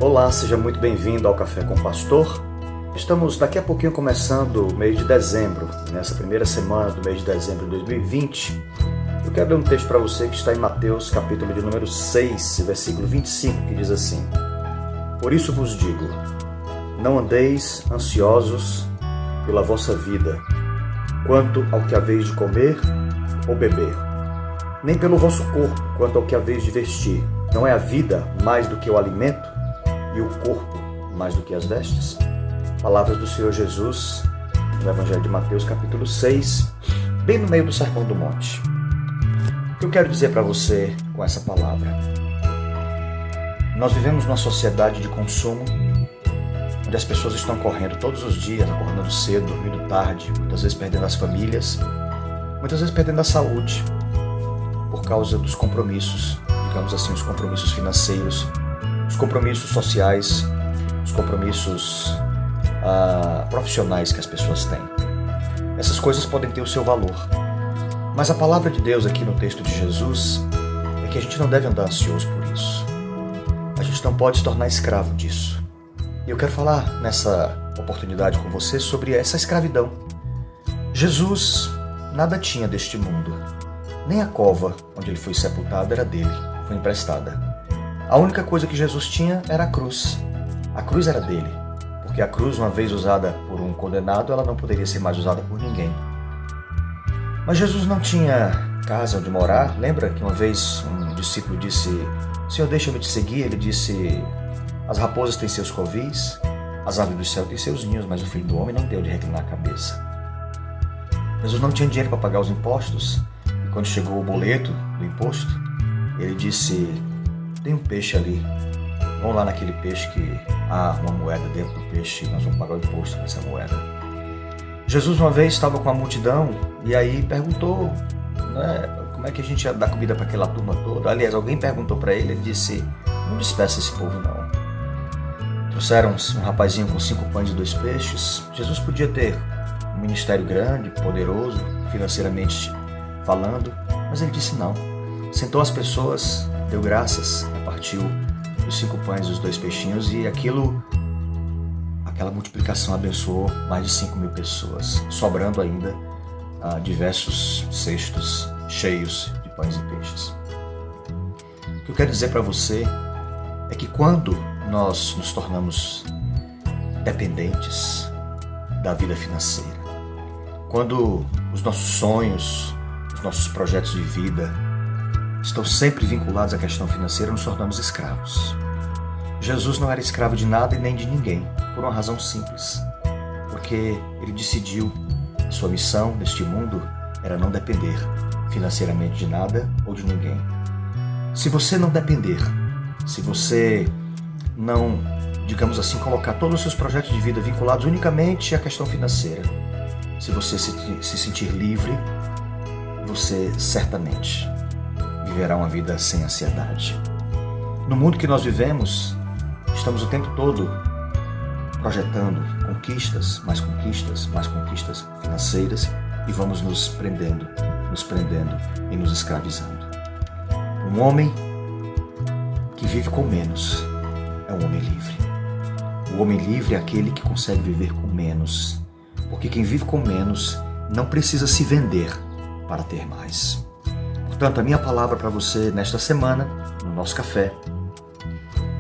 Olá, seja muito bem-vindo ao Café com o Pastor. Estamos daqui a pouquinho começando o mês de dezembro, nessa primeira semana do mês de dezembro de 2020. Eu quero ler um texto para você que está em Mateus, capítulo de número 6, versículo 25, que diz assim: Por isso vos digo, não andeis ansiosos pela vossa vida, quanto ao que haveis de comer ou beber, nem pelo vosso corpo, quanto ao que haveis de vestir. Não é a vida mais do que o alimento, e o corpo mais do que as vestes? Palavras do Senhor Jesus, no Evangelho de Mateus, capítulo 6, bem no meio do Sermão do Monte. O que eu quero dizer para você com essa palavra? Nós vivemos numa sociedade de consumo, onde as pessoas estão correndo todos os dias, acordando cedo, dormindo tarde, muitas vezes perdendo as famílias, muitas vezes perdendo a saúde, por causa dos compromissos, digamos assim, os compromissos financeiros, os compromissos sociais, os compromissos profissionais que as pessoas têm. Essas coisas podem ter o seu valor, mas a palavra de Deus aqui no texto de Jesus é que a gente não deve andar ansioso por isso. A gente não pode se tornar escravo disso. E eu quero falar nessa oportunidade com você sobre essa escravidão. Jesus nada tinha deste mundo, nem a cova onde ele foi sepultado era dele, foi emprestada. A única coisa que Jesus tinha era a cruz. A cruz era dele, porque a cruz, uma vez usada por um condenado, ela não poderia ser mais usada por ninguém. Mas Jesus não tinha casa onde morar. Lembra que uma vez um discípulo disse: Senhor, deixa-me te seguir. Ele disse: as raposas têm seus covis, as aves do céu têm seus ninhos, mas o Filho do Homem não tem onde reclinar a cabeça. Jesus não tinha dinheiro para pagar os impostos, e quando chegou o boleto do imposto, ele disse: tem um peixe ali, vamos lá naquele peixe que há uma moeda dentro do peixe e nós vamos pagar o imposto nessa moeda. Jesus uma vez estava com a multidão e aí perguntou, como é que a gente ia dar comida para aquela turma toda. Aliás, alguém perguntou para ele, ele disse: não despeça esse povo não. Trouxeram um rapazinho com 5 pães e 2 peixes. Jesus podia ter um ministério grande, poderoso, financeiramente falando, mas ele disse não. Sentou as pessoas, deu graças, repartiu os 5 pães e os 2 peixinhos e aquela multiplicação abençoou mais de 5.000 pessoas, sobrando ainda diversos cestos cheios de pães e peixes. O que eu quero dizer para você é que quando nós nos tornamos dependentes da vida financeira, quando os nossos sonhos, os nossos projetos de vida estão sempre vinculados à questão financeira, nos tornamos escravos. Jesus não era escravo de nada e nem de ninguém, por uma razão simples, porque ele decidiu a sua missão neste mundo era não depender financeiramente de nada ou de ninguém. Se você não depender, se você não, digamos assim, colocar todos os seus projetos de vida vinculados unicamente à questão financeira, se você se sentir livre, você certamente viverá uma vida sem ansiedade. No mundo que nós vivemos, estamos o tempo todo projetando conquistas, mais conquistas, mais conquistas financeiras e vamos nos prendendo e nos escravizando. Um homem que vive com menos é um homem livre. O homem livre é aquele que consegue viver com menos, porque quem vive com menos não precisa se vender para ter mais. Portanto, a minha palavra para você nesta semana, no nosso café,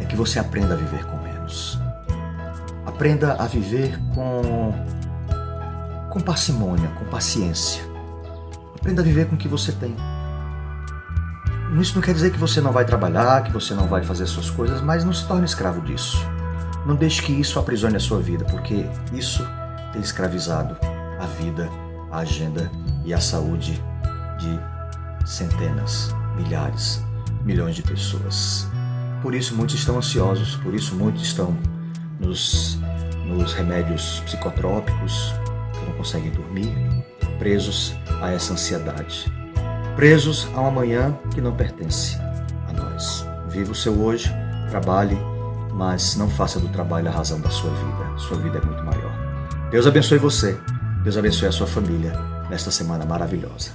é que você aprenda a viver com menos. Aprenda a viver com parcimônia, com paciência. Aprenda a viver com o que você tem. Isso não quer dizer que você não vai trabalhar, que você não vai fazer suas coisas, mas não se torne escravo disso. Não deixe que isso aprisione a sua vida, porque isso tem escravizado a vida, a agenda e a saúde de centenas, milhares, milhões de pessoas. Por isso muitos estão ansiosos, por isso muitos estão nos remédios psicotrópicos, que não conseguem dormir, presos a essa ansiedade, presos a um amanhã que não pertence a nós. Viva o seu hoje, trabalhe, mas não faça do trabalho a razão da sua vida. Sua vida é muito maior. Deus abençoe você, Deus abençoe a sua família nesta semana maravilhosa.